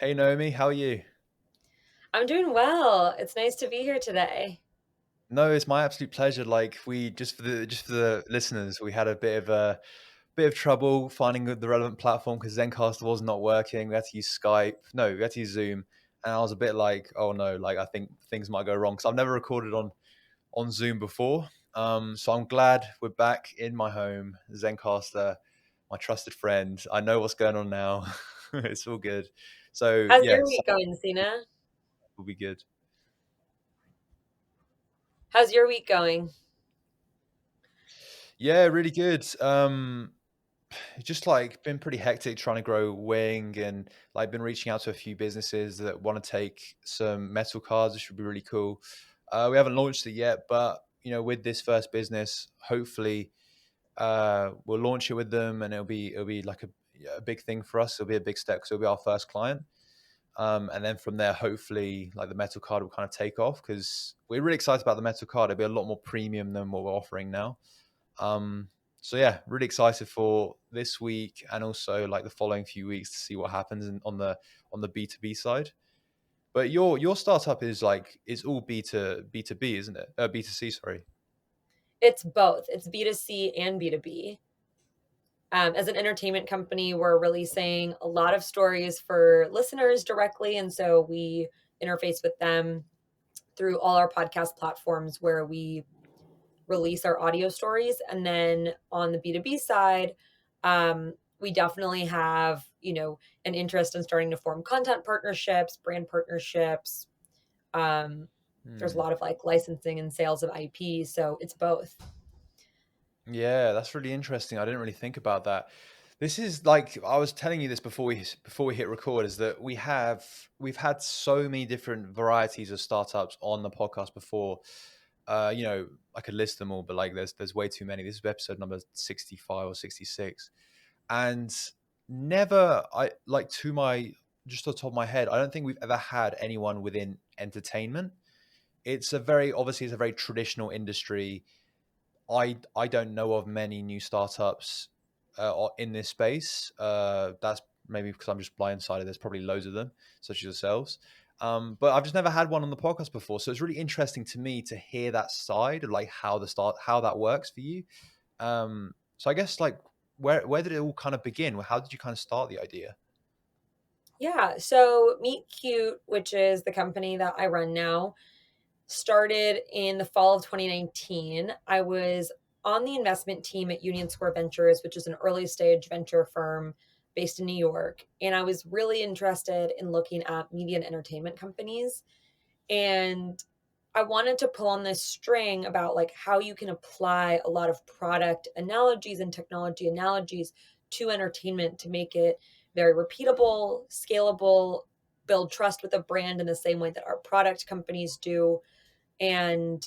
Hey Naomi, how are you? I'm doing well. It's nice to be here today. No, it's my absolute pleasure. Like we just for the listeners, we had a bit of trouble finding the relevant platform because Zencaster was not working. We had to use Skype. No, we had to use Zoom, and I was a bit like, oh no, like I think things might go wrong because I've never recorded on Zoom before. So I'm glad we're back in my home, Zencaster, my trusted friend. I know what's going on now. It's all good. So How's yeah, your so week going, Sina? will be good. How's your week going? Yeah, really good. It's just like been pretty hectic trying to grow Wing and like been reaching out to a few businesses that want to take some metal cards, which would be really cool. We haven't launched it yet, but with this first business, hopefully we'll launch it with them, and it'll be like a big thing for us. It'll be a big step because it'll be our first client. And then from there, hopefully, like the metal card will kind of take off because we're really excited about the metal card. It'll be a lot more premium than what we're offering now. Um, so yeah, really excited for this week and also like the following few weeks to see what happens on the B2B side. But your startup is like it's all B2B, isn't it? B2C, sorry. It's both. It's B2C and B2B. As an entertainment company, we're releasing a lot of stories for listeners directly. And so we interface with them through all our podcast platforms where we release our audio stories. And then on the B2B side, we definitely have, an interest in starting to form content partnerships, brand partnerships. Um, there's a Hmm. lot of like licensing and sales of IP. So it's both. Yeah, that's really interesting. I didn't really think about that. This is like I was telling you this before we hit record is that we've had so many different varieties of startups on the podcast before. I could list them all, but like there's way too many. This is episode number 65 or 66. And never I like to my just off the top of my head, I don't think we've ever had anyone within entertainment. It's a very traditional industry. I don't know of many new startups in this space. That's maybe because I'm just blindsided. There's probably loads of them, such as yourselves. But I've just never had one on the podcast before, so it's really interesting to me to hear that side of like how that works for you. So I guess like where did it all kind of begin? How did you kind of start the idea? Yeah. So Meet Cute, which is the company that I run now, started in the fall of 2019. I was on the investment team at Union Square Ventures, which is an early stage venture firm based in New York. And I was really interested in looking at media and entertainment companies. And I wanted to pull on this string about like how you can apply a lot of product analogies and technology analogies to entertainment to make it very repeatable, scalable, build trust with a brand in the same way that our product companies do. And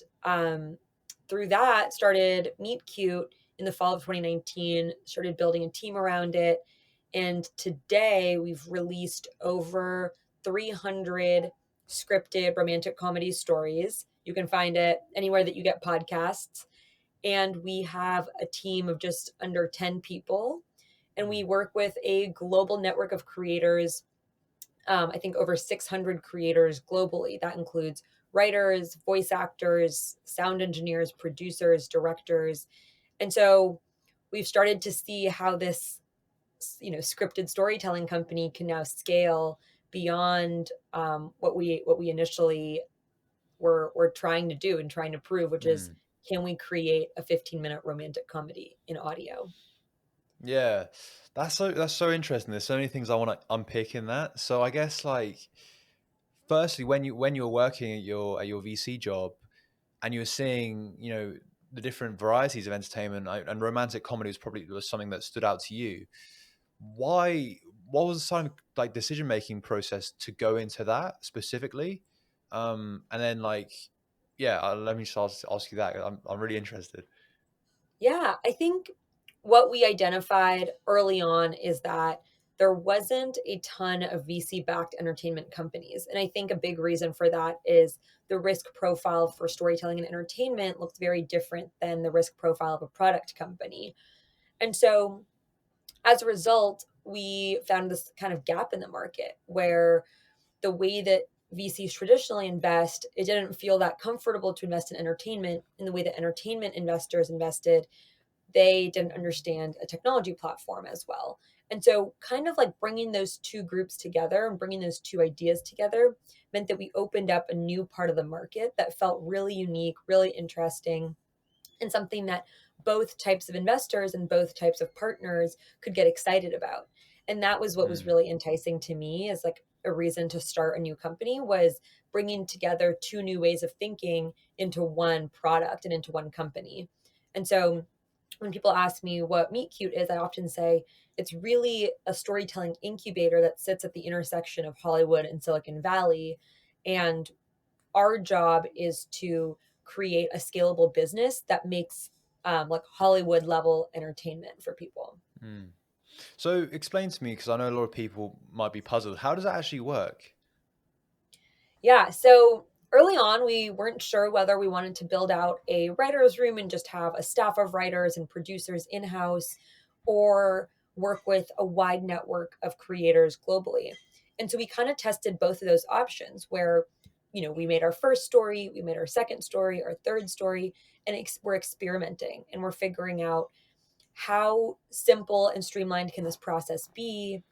through that, started Meet Cute in the fall of 2019, started building a team around it. And today we've released over 300 scripted romantic comedy stories. You can find it anywhere that you get podcasts. And we have a team of just under 10 people. And we work with a global network of creators, I think over 600 creators globally. That includes writers, voice actors, sound engineers, producers, directors. And so we've started to see how this, scripted storytelling company can now scale beyond what we initially were trying to do and trying to prove, which is Hmm. can we create a 15-minute romantic comedy in audio? Yeah, that's so interesting. There's so many things I want to unpick in that. So I guess like firstly, when you were working at your VC job and you were seeing, the different varieties of entertainment and romantic comedy was something that stood out to you. Why? What was the sort of like decision making process to go into that specifically? And then like, yeah, let me just ask you that. I'm really interested. Yeah, I think what we identified early on is that there wasn't a ton of VC backed entertainment companies. And I think a big reason for that is the risk profile for storytelling and entertainment looked very different than the risk profile of a product company. And so As a result, we found this kind of gap in the market where the way that VCs traditionally invest, it didn't feel that comfortable to invest in entertainment in the way that entertainment investors invested. They didn't understand a technology platform as well. And so, kind of like bringing those two groups together and bringing those two ideas together meant that we opened up a new part of the market that felt really unique, really interesting, and something that both types of investors and both types of partners could get excited about. And that was what was Mm, really enticing to me as like a reason to start a new company, was bringing together two new ways of thinking into one product and into one company. And so when people ask me what Meet Cute is, I often say it's really a storytelling incubator that sits at the intersection of Hollywood and Silicon Valley. And our job is to create a scalable business that makes like Hollywood level entertainment for people. mm. So explain to me, because I know a lot of people might be puzzled. How does that actually work? Yeah. So early on, we weren't sure whether we wanted to build out a writer's room and just have a staff of writers and producers in house, or work with a wide network of creators globally. And so we kind of tested both of those options where, we made our first story, we made our second story, our third story, and we're experimenting and we're figuring out how simple and streamlined can this process be,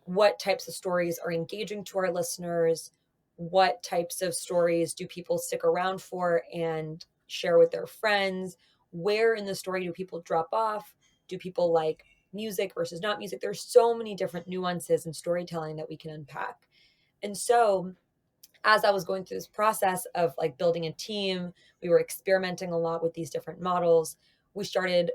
what types of stories are engaging to our listeners, what types of stories do people stick around for and share with their friends, where in the story do people drop off, do people like music versus not music. There's so many different nuances in storytelling that we can unpack. And so as I was going through this process of like building a team, we were experimenting a lot with these different models. We started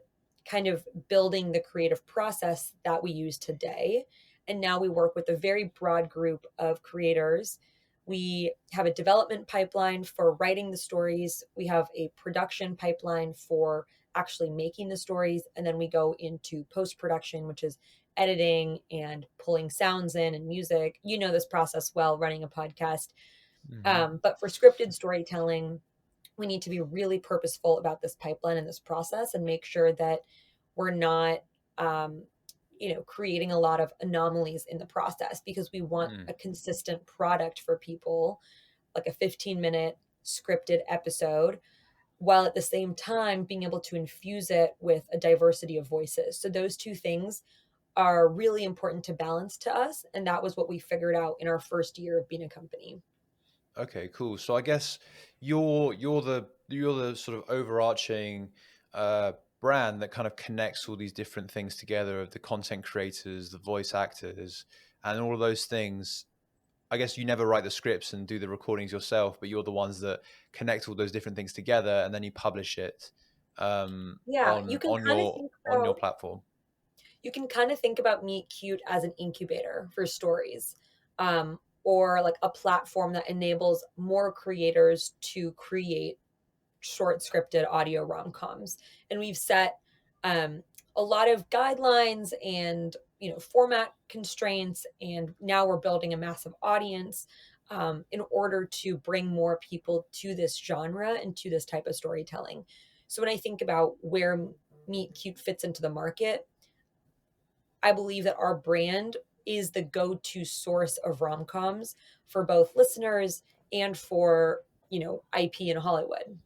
kind of building the creative process that we use today. And now we work with a very broad group of creators. We have a development pipeline for writing the stories, we have a production pipeline for actually making the stories. And then we go into post production, which is editing and pulling sounds in and music. You know this process well, running a podcast. Hmm. But for scripted storytelling, we need to be really purposeful about this pipeline and this process and make sure that we're not, um, creating a lot of anomalies in the process, because we want Mm. a consistent product for people, like a 15-minute scripted episode, while at the same time being able to infuse it with a diversity of voices. So those two things are really important to balance to us. And that was what we figured out in our first year of being a company. Okay, cool. So I guess you're the sort of overarching uh, brand that kind of connects all these different things together of the content creators, the voice actors, and all of those things. I guess you never write the scripts and do the recordings yourself, but you're the ones that connect all those different things together, and then you publish it Yeah, on on your platform. you can kind of think about Meet Cute as an incubator for stories, or like a platform that enables more creators to create short scripted audio rom-coms. And we've set um, a lot of guidelines and format constraints, and now we're building a massive audience in order to bring more people to this genre and to this type of storytelling. So when I think about where Meet Cute fits into the market, I believe that our brand is the go-to source of rom-coms for both listeners and for, IP in Hollywood.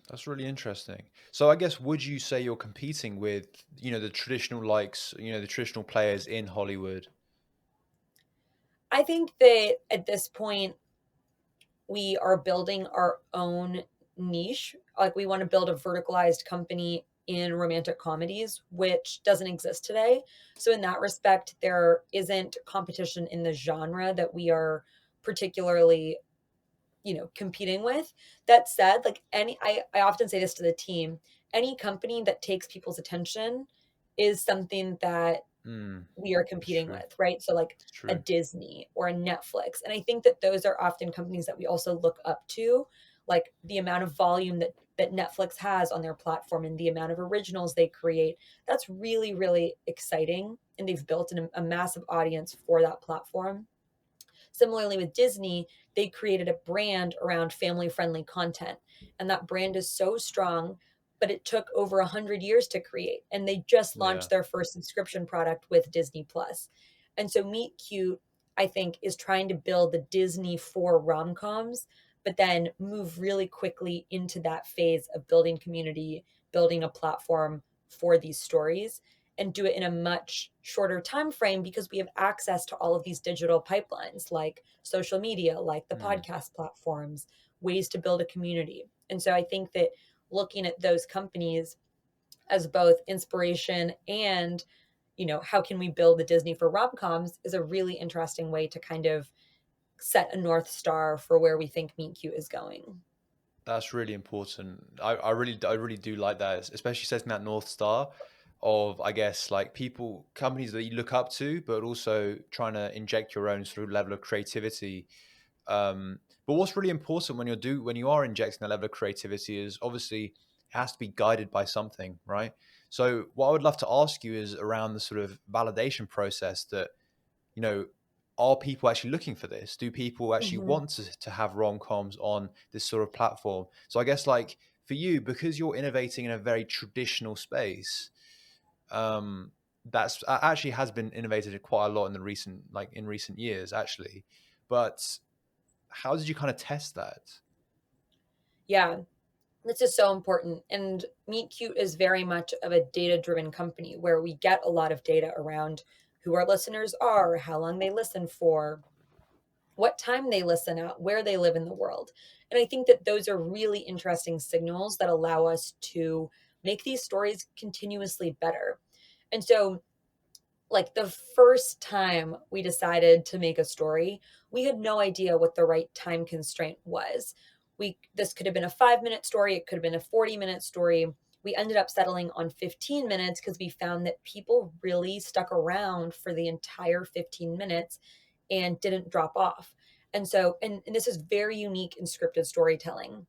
That's really interesting. So I guess would you say you're competing with, the traditional likes, the traditional players in Hollywood? I think that at this point we are building our own niche. Like we want to build a verticalized company in romantic comedies, which doesn't exist today. So in that respect, there isn't competition in the genre that we are particularly competing with. That said, like I often say this to the team, any company that takes people's attention is something that we are That's competing true. with, right? So like It's a true. Disney or a Netflix. And I think that those are often companies that we also look up to, like the amount of volume that Netflix has on their platform and the amount of originals they create. That's really, really exciting. And they've built a massive audience for that platform. Similarly, with Disney, they created a brand around family friendly content. And that brand is so strong. but it took over 100 years to create. And they just Yeah. launched their first subscription product with Disney Plus. And so Meet Cute, I think, is trying to build the Disney for rom-coms, but then move really quickly into that phase of building community, building a platform for these stories, and do it in a much shorter time frame because we have access to all of these digital pipelines like social media, like the Mm. podcast platforms, ways to build a community. And so I think that looking at those companies as both inspiration and, how can we build the Disney for rom-coms is a really interesting way to kind of set a north star for where we think Meet Cute is going. That's really important. I really do like that, especially setting that North Star of, I guess, like people, companies that you look up to, but also trying to inject your own sort of level of creativity. But what's really important when you are injecting that level of creativity is obviously it has to be guided by something, right? So what I would love to ask you is around the sort of validation process that, you know, are people actually looking for this? Do people actually Mhm. want to have rom-coms on this sort of platform? So I guess like for you, because you're innovating in a very traditional space, um, that's actually has been innovated quite a lot in the recent years, actually. But how did you kind of test that? Yeah, this is so important. And Meet Cute is very much of a data driven company where we get a lot of data around who our listeners are, how long they listen for, what time they listen at, where they live in the world. And I think that those are really interesting signals that allow us to make these stories continuously better. And so, like the first time we decided to make a story, we had no idea what the right time constraint was. This could have been a 5-minute story, it could have been a 40-minute story. We ended up settling on 15 minutes because we found that people really stuck around for the entire 15 minutes and didn't drop off. And so, and this is very unique in scripted storytelling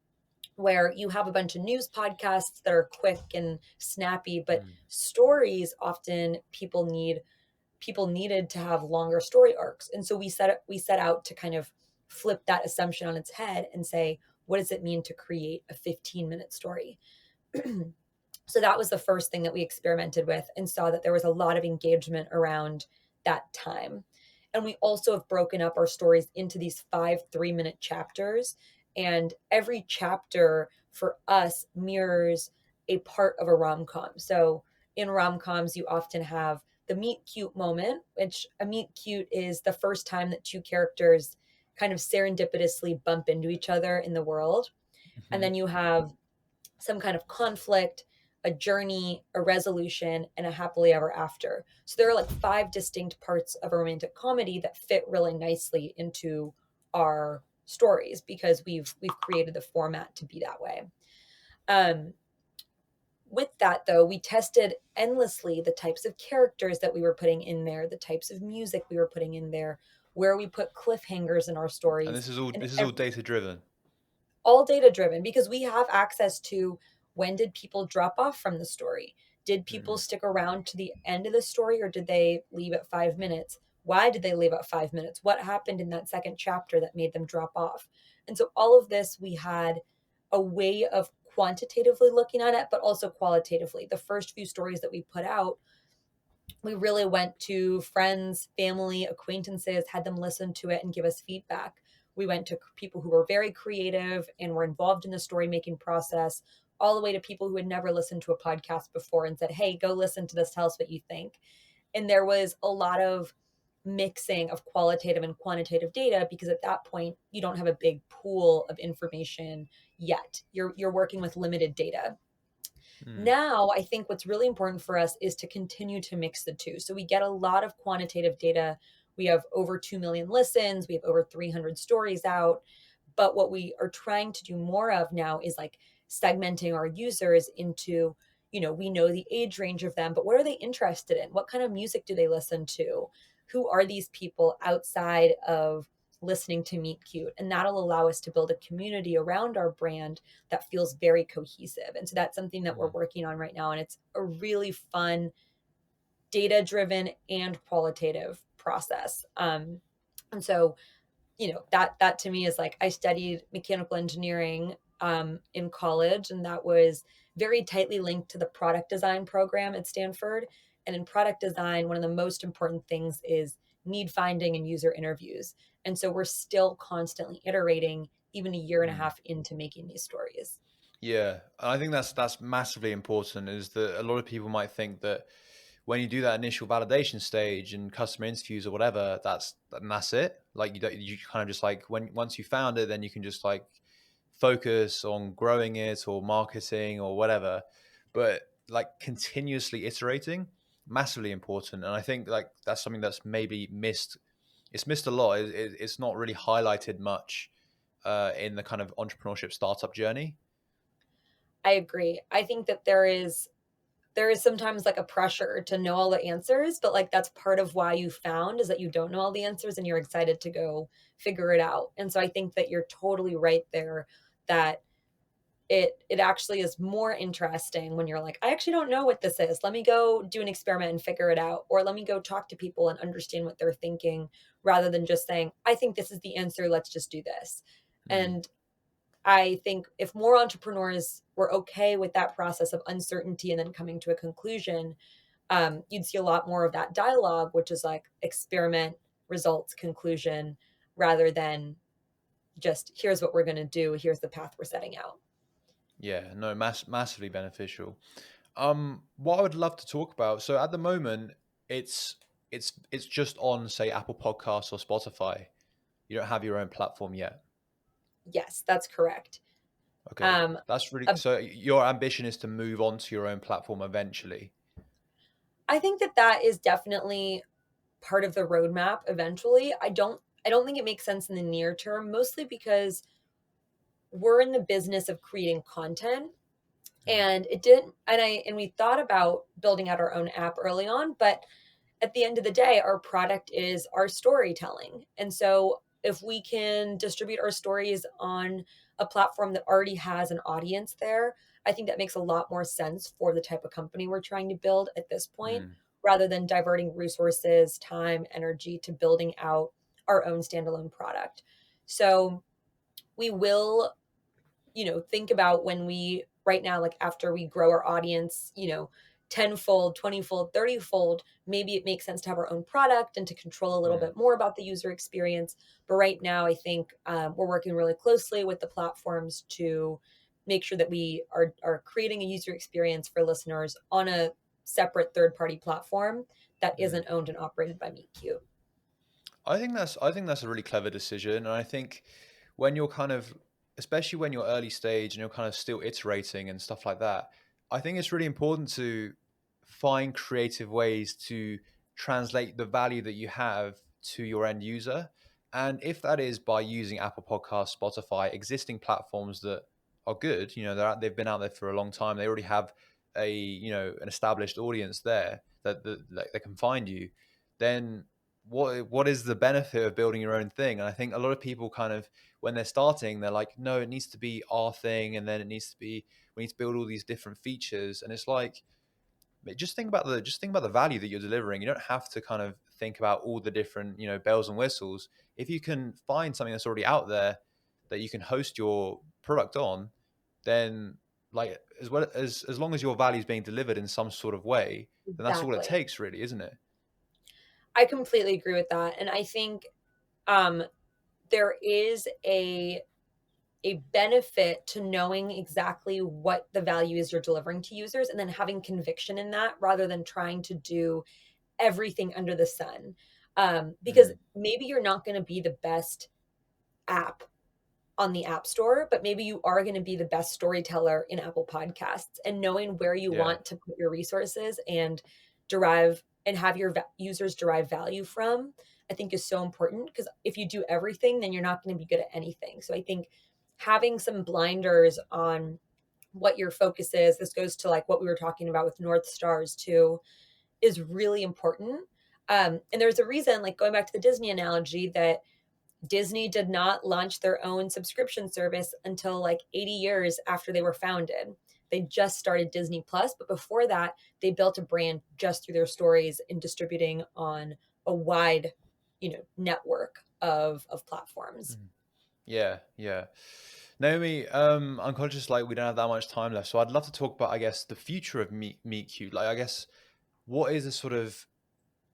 where you have a bunch of news podcasts that are quick and snappy, but Mm. stories often people needed to have longer story arcs. And so we set out to kind of flip that assumption on its head and say, what does it mean to create a 15-minute story? So that was the first thing that we experimented with and saw that there was a lot of engagement around that time. And we also have broken up our stories into these 5 3-minute chapters. And every chapter for us mirrors a part of a rom com. So in rom coms, you often have the meet cute moment, which a meet cute is the first time that two characters kind of serendipitously bump into each other in the world. And Mhm. then you have some kind of conflict, a journey, a resolution, and a happily ever after. So there are like five distinct parts of a romantic comedy that fit really nicely into our stories because we've created the format to be that way. Um, with that though, we tested endlessly the types of characters that we were putting in there, the types of music we were putting in there, where we put cliffhangers in our And stories, this is all and this is all data driven. all data driven because we have access to when did people drop off from the story? Did people Mm. stick around to the end of the story or did they leave at 5 minutes? Why did they leave at 5 minutes? What happened in that second chapter that made them drop off? And so all of this, we had a way of quantitatively looking at it, but also qualitatively. The first few stories that we put out, we really went to friends, family, acquaintances, had them listen to it and give us feedback. We went to people who were very creative and were involved in the story making process, all the way to people who had never listened to a podcast before and said, hey, go listen to this, tell us what you think. And there was a lot of mixing of qualitative and quantitative data because at that point you don't have a big pool of information yet. You're working with limited data. Mm. Now, I think what's really important for us is to continue to mix the two. So we get a lot of quantitative data. We have over 2 million listens, we have over 300 stories out. But what we are trying to do more of now is like segmenting our users into, we know the age range of them, but what are they interested in? What kind of music do they listen to? Who are these people outside of listening to Meet Cute? And that'll allow us to build a community around our brand that feels very cohesive. And so that's something that we're Mm. working on right now. And it's a really fun, data driven and qualitative process. And so, that to me is like I studied mechanical engineering in college, and that was very tightly linked to the product design program at Stanford. And in product design, one of the most important things is need finding and user interviews. And so we're still constantly iterating, even a year and a Mm. half into making these stories. Yeah, I think that's massively important. Is that a lot of people might think that when you do that initial validation stage and customer interviews or whatever, that's it. Like you kind of just like when once you found it, then you can just like focus on growing it or marketing or whatever. But like continuously iterating, massively important. And I think like that's something that's maybe missed. It's missed a lot. It's not really highlighted much in the kind of entrepreneurship startup journey. I agree. I think that there is sometimes like a pressure to know all the answers, but like that's part of why you found is that you don't know all the answers and you're excited to go figure it out. And so I think that you're totally right there that it actually is more interesting when you're like, I actually don't know what this is. Let me go do an experiment and figure it out. Or let me go talk to people and understand what they're thinking rather than just saying, I think this is the answer. Let's just do this. Mm, And I think if more entrepreneurs were okay with that process of uncertainty and then coming to a conclusion, you'd see a lot more of that dialogue, which is like experiment, results, conclusion, rather than just here's what we're going to do, here's the path we're setting out. yeah, no, massively beneficial. What I would love to talk about. So at the moment, it's it's just on say Apple Podcasts or Spotify. You don't have your own platform yet. Yes, that's correct. Okay, Um, that's really a so. Your ambition is to move on to your own platform eventually. I think that that is definitely part of the roadmap eventually. I don't think it makes sense in the near term, mostly because we're in the business of creating content Mm, and it didn't and we thought about building out our own app early on, but at the end of the day, our product is our storytelling. And so if we can distribute our stories on a platform that already has an audience there, I think that makes a lot more sense for the type of company we're trying to build at this point, mm, rather than diverting resources, time, energy to building out our own standalone product. So we will, think about when we right now, like after we grow our audience, tenfold, 20-fold, 30-fold, maybe it makes sense to have our own product and to control a little mm, bit more about the user experience. But right now, I think we're working really closely with the platforms to make sure that we are creating a user experience for listeners on a separate third-party platform that mm. isn't owned and operated by MeetCute. I think that's a really clever decision, and I think when you're kind of, especially when you're early stage and you're kind of still iterating and stuff like that, I think it's really important to find creative ways to translate the value that you have to your end user, and if that is by using Apple Podcasts, Spotify, existing platforms that are good, they've been out there for a long time, they already have an established audience there that can find you, then what is the benefit of building your own thing? And I think a lot of people kind of when they're starting, they're like, no, it needs to be our thing, and then it needs to be we need to build all these different features. And it's like just think about the value that you're delivering. You don't have to kind of think about all the different bells and whistles. If you can find something that's already out there that you can host your product on, then like as long as your value is being delivered in some sort of way, then that's all it Exactly. takes, really, isn't it? I completely agree with that. And I think um, there is a benefit to knowing exactly what the value is you're delivering to users and then having conviction in that rather than trying to do everything under the sun. Because Mm, maybe you're not going to be the best app on the App Store, but maybe you are going to be the best storyteller in Apple Podcasts. And knowing where you yeah. want to put your resources and derive and have your users derive value from, I think is so important because if you do everything, then you're not going to be good at anything. So I think having some blinders on what your focus is, this goes to like what we were talking about with North Stars too, is really important. And there's a reason, like going back to the Disney analogy, that Disney did not launch their own subscription service until like 80 years after they were founded. They just started Disney Plus, but before that, they built a brand just through their stories and distributing on a wide, network of platforms. Mm. Yeah, yeah. Naomi, I'm conscious like we don't have that much time left, so I'd love to talk about, I guess, the future of Meet Cute. Like, I guess, what is a sort of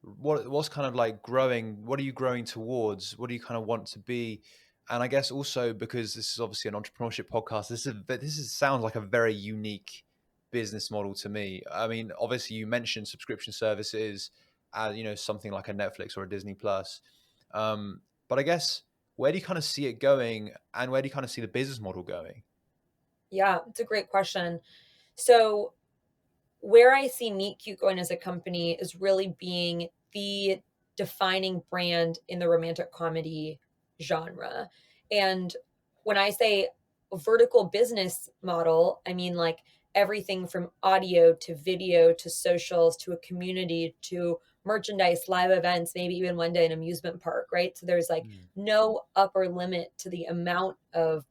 what's kind of like growing? What are you growing towards? What do you kind of want to be? And I guess also because this is obviously an entrepreneurship podcast, this is sounds like a very unique business model to me. I mean, obviously you mentioned subscription services, something like a Netflix or a Disney Plus. But I guess where do you kind of see it going, and where do you kind of see the business model going? Yeah, it's a great question. So where I see Meet Cute going as a company is really being the defining brand in the romantic comedy genre. And when I say vertical business model, I mean like everything from audio to video to socials to a community to merchandise, live events, maybe even one day an amusement park, right? So there's like Mm, no upper limit to the amount of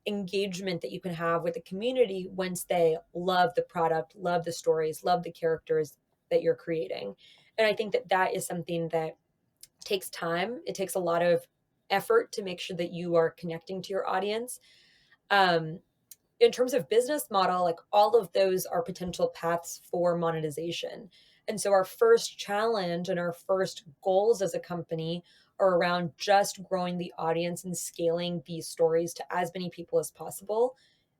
engagement that you can have with the community once they love the product, love the stories, love the characters that you're creating. And I think that that is something that takes time. It takes a lot of effort to make sure that you are connecting to your audience. Um, in terms of business model, like all of those are potential paths for monetization. And so our first challenge and our first goals as a company are around just growing the audience and scaling these stories to as many people as possible.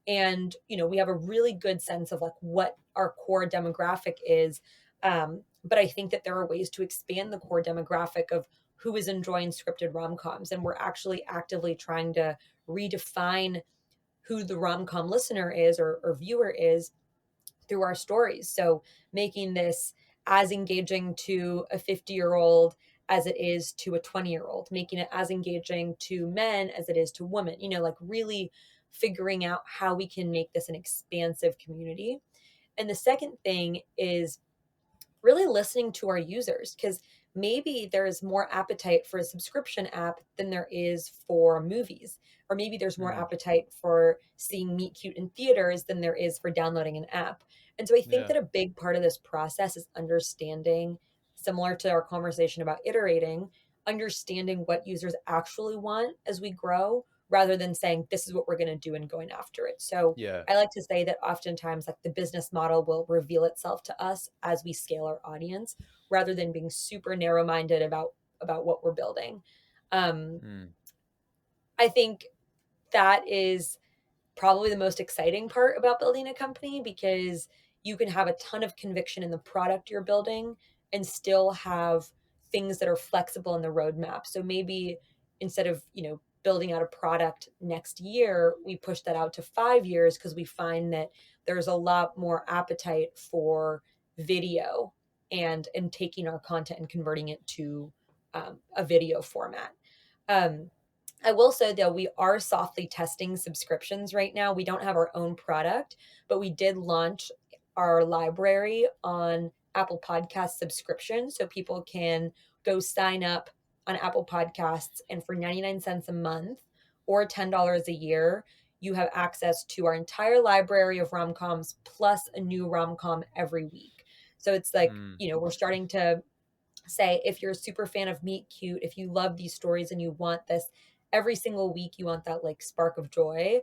And, we have a really good sense of like what our core demographic is. But I think that there are ways to expand the core demographic of who is enjoying scripted rom-coms. And we're actually actively trying to redefine who the rom-com listener is or viewer is through our stories. So making this as engaging to a 50-year-old as it is to a 20-year-old, making it as engaging to men as it is to women, like really figuring out how we can make this an expansive community. And the second thing is really listening to our users because maybe there's more appetite for a subscription app than there is for movies, or maybe there's more mm, appetite for seeing Meet Cute in theaters than there is for downloading an app. And so I think yeah. that a big part of this process is understanding, similar to our conversation about iterating, understanding what users actually want as we grow rather than saying this is what we're going to do and going after it. So Yeah. I like to say that oftentimes like the business model will reveal itself to us as we scale our audience rather than being super narrow-minded about what we're building. Um, Mm. I think that is probably the most exciting part about building a company because you can have a ton of conviction in the product you're building and still have things that are flexible in the roadmap. So maybe instead of, building out a product next year, we push that out to 5 years because we find that there's a lot more appetite for video and taking our content and converting it to a video format. Um, I will say though, we are softly testing subscriptions right now. We don't have our own product, but we did launch our library on Apple Podcast subscription. So people can go sign up on Apple Podcasts, and for 99 cents a month or $10 a year, you have access to our entire library of rom coms plus a new rom com every week. So it's like, Mm. we're starting to say if you're a super fan of Meet Cute, if you love these stories and you want this every single week, you want that like spark of joy,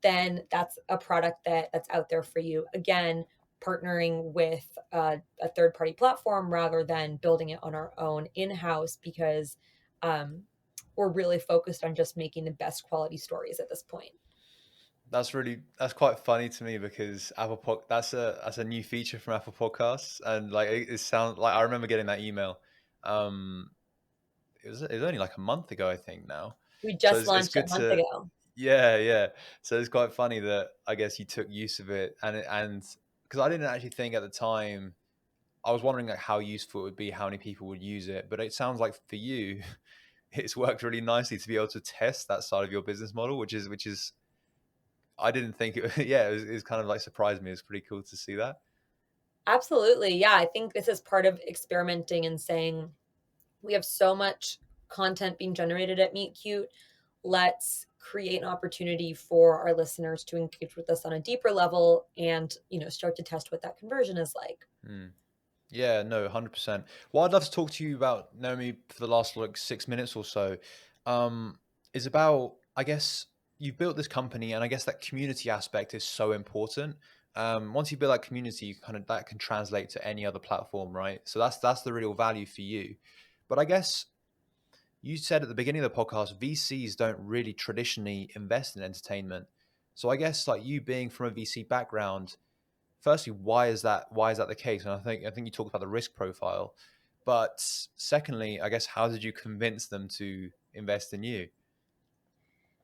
then that's a product that's out there for you. Again, partnering with a third party platform rather than building it on our own in house because um, we're really focused on just making the best quality stories at this point. That's quite funny to me because that's a new feature from Apple Podcasts, and like it sounds like I remember getting that email. Um, it was only like a month ago, I think now. We So just it's launched it good a month to ago. yeah, yeah. So it's quite funny that I guess you took use of it, and because I didn't actually think at the time. I was wondering like how useful it would be, how many people would use it, but it sounds like for you, it's worked really nicely to be able to test that side of your business model, which is I didn't think it. Yeah, it was kind of like surprised me. It's pretty cool to see that. Absolutely. Yeah. I think this is part of experimenting and saying, we have so much content being generated at Meet Cute. Let's create an opportunity for our listeners to engage with us on a deeper level and, start to test what that conversion is like. Hmm. Yeah, no, 100%. What I'd love to talk to you about, Naomi, for the last like 6 minutes or so, um, is about, I guess. you've built this company, and I guess that community aspect is so important. Once you build that community, you kind of that can translate to any other platform, right? So that's the real value for you. But I guess you said at the beginning of the podcast, VCs don't really traditionally invest in entertainment. So I guess like you being from a VC background, firstly, why is that? Why is that the case? And I think you talked about the risk profile, but secondly, I guess how did you convince them to invest in you?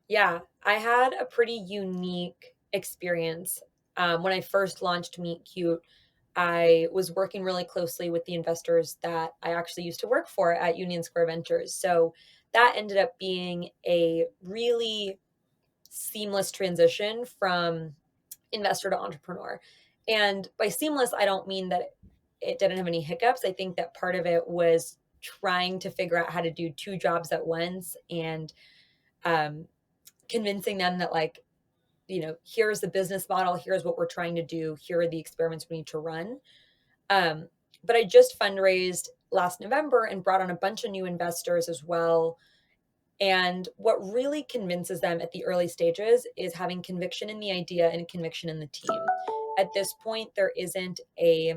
Yeah, I had a pretty unique experience. When I first launched Meet Cute, I was working really closely with the investors that I actually used to work for at Union Square Ventures. So that ended up being a really seamless transition from investor to entrepreneur. And by seamless, I don't mean that it didn't have any hiccups. I think that part of it was trying to figure out how to do two jobs at once and um, convincing them that, like, here's the business model, here's what we're trying to do, here are the experiments we need to run. Um, but I just fundraised last November and brought on a bunch of new investors as well. And what really convinces them at the early stages is having conviction in the idea and conviction in the team. At this point, there isn't a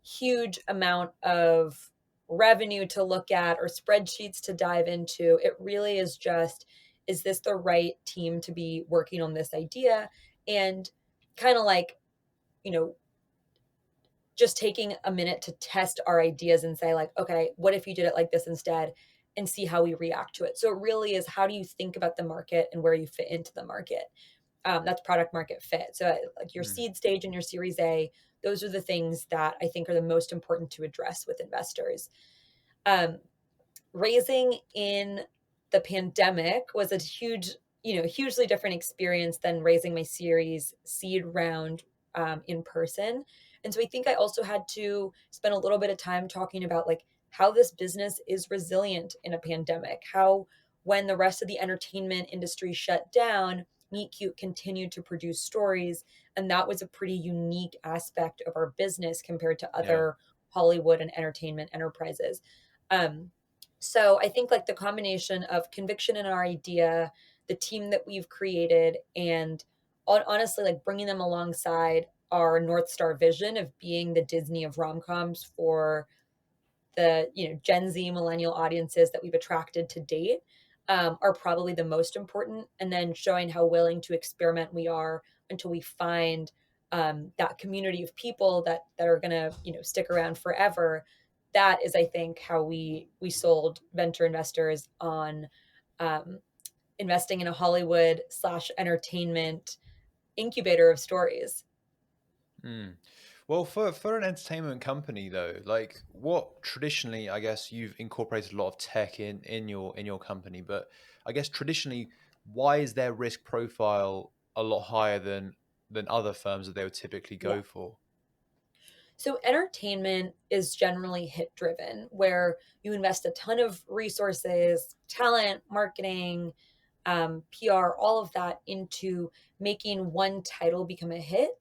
huge amount of revenue to look at or spreadsheets to dive into. It really is just, is this the right team to be working on this idea? And kind of like, you know, just taking a minute to test our ideas and say, like, okay, what if you did it like this instead, and see how we react to it. So it really is, how do you think about the market and where you fit into the market? That's product market fit. So like your Mm, seed stage and your series A, those are the things that I think are the most important to address with investors. um, Raising in the pandemic was a hugely different experience than raising my series seed round in person. And so I think I also had to spend a little bit of time talking about, like, how this business is resilient in a pandemic, how when the rest of the entertainment industry shut down, Meet Cute continued to produce stories. And that was a pretty unique aspect of our business compared to yeah. other Hollywood and entertainment enterprises. Um, so I think, like, the combination of conviction in our idea, the team that we've created, and honestly, like, bringing them alongside our North Star vision of being the Disney of rom-coms for the Gen Z millennial audiences that we've attracted to date, are probably the most important. And then showing how willing to experiment we are until we find that community of people that are gonna stick around forever. That is, I think, how we sold venture investors on um, investing in a Hollywood slash entertainment incubator of stories. Mm. Well, for an entertainment company though, like what traditionally, I guess you've incorporated a lot of tech in your company, but I guess traditionally, why is their risk profile a lot higher than other firms that they would typically Yeah. go for? So entertainment is generally hit driven, where you invest a ton of resources, talent, marketing, PR, all of that into making one title become a hit.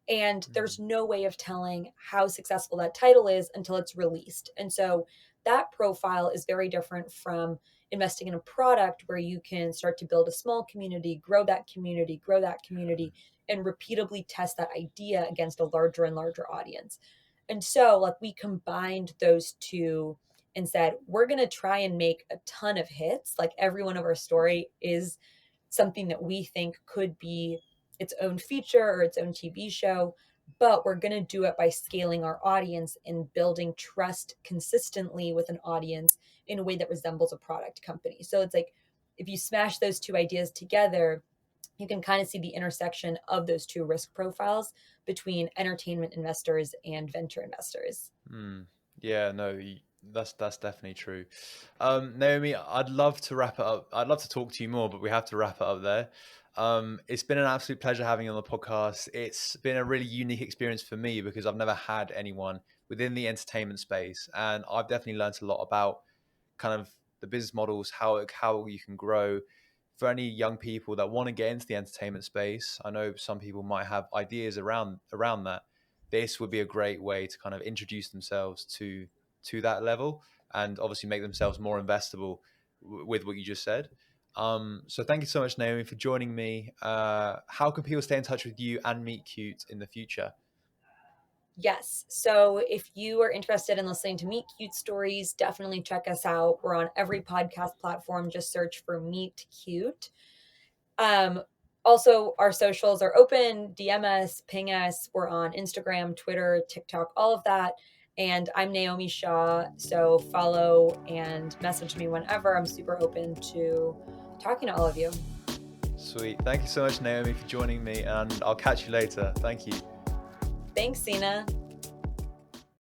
And Mm, there's no way of telling how successful that title is until it's released. And so that profile is very different from investing in a product where you can start to build a small community, grow that community, and repeatably test that idea against a larger and larger audience. And so, like, we combined those two and said, we're going to try and make a ton of hits. Like, every one of our story is something that we think could be its own feature or its own TV show, but we're going to do it by scaling our audience and building trust consistently with an audience in a way that resembles a product company. So it's like, if you smash those two ideas together, you can kind of see the intersection of those two risk profiles between entertainment investors and venture investors. mm. Yeah, no, that's definitely true. Naomi, I'd love to wrap it up. I'd love to talk to you more, but we have to wrap it up there. It's been an absolute pleasure having you on the podcast. It's been a really unique experience for me because I've never had anyone within the entertainment space, and I've definitely learned a lot about kind of the business models, how you can grow. For any young people that want to get into the entertainment space, I know some people might have ideas around that. This would be a great way to kind of introduce themselves to that level and obviously make themselves more investable with what you just said. So thank you so much, Naomi, for joining me. How can people stay in touch with you and Meet Cute in the future? Yes. So if you are interested in listening to Meet Cute stories, definitely check us out. We're on every podcast platform. Just search for Meet Cute. Um, Also, our socials are open. DM us, ping us. We're on Instagram, Twitter, TikTok, all of that. And I'm Naomi Shah. So follow and message me whenever. I'm super open to talking to all of you. Sweet. Thank you so much, Naomi, for joining me, and I'll catch you later. Thank you. Thanks, Sina.